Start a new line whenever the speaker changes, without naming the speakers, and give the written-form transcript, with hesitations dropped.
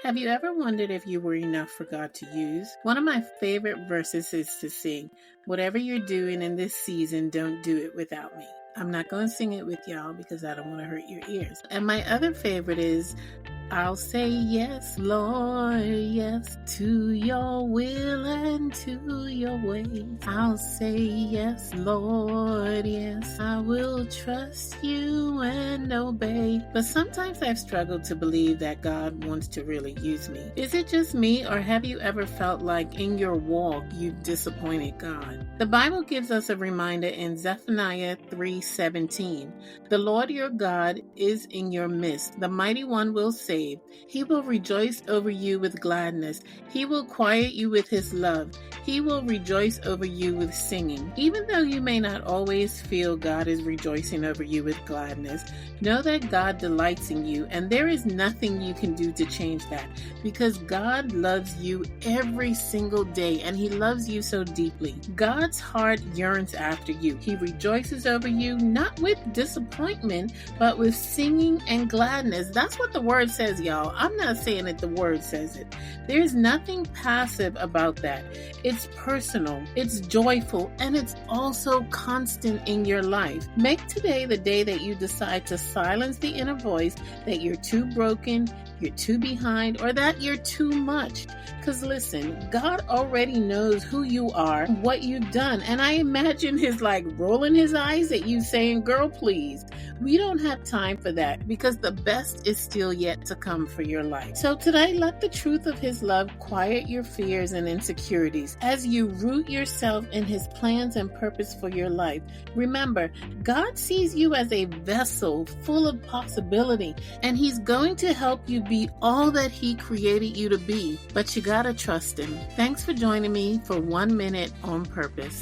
Have you ever wondered if you were enough for God to use? One of my favorite verses is to sing, "Whatever you're doing in this season, don't do it without me." I'm not going to sing it with y'all because I don't want to hurt your ears. And my other favorite is, "I'll say yes, Lord, yes, to your will and to your ways. I'll say yes, Lord, yes, I will trust you and obey." But sometimes I've struggled to believe that God wants to really use me. Is it just me, or have you ever felt like in your walk you've disappointed God? The Bible gives us a reminder in Zephaniah 3:17. "The Lord your God is in your midst. The mighty one will save. He will rejoice over you with gladness. He will quiet you with his love. He will rejoice over you with singing." Even though you may not always feel God is rejoicing over you with gladness, know that God delights in you, and there is nothing you can do to change that, because God loves you every single day, and he loves you so deeply. God's heart yearns after you. He rejoices over you, not with disappointment, but with singing and gladness. That's what the word says, y'all. I'm not saying it, the word says it. There's nothing passive about that. It's personal, it's joyful, and it's also constant in your life. Make today the day that you decide to silence the inner voice that you're too broken, you're too behind, or that you're too much. Because listen, God already knows who you are, what you've done. And I imagine his rolling his eyes at you saying, "Girl, please." We don't have time for that, because the best is still yet to come for your life. So today, let the truth of his love quiet your fears and insecurities as you root yourself in his plans and purpose for your life. Remember, God sees you as a vessel full of possibility, and he's going to help you be all that he created you to be, but you gotta trust him. Thanks for joining me for 1 minute on purpose.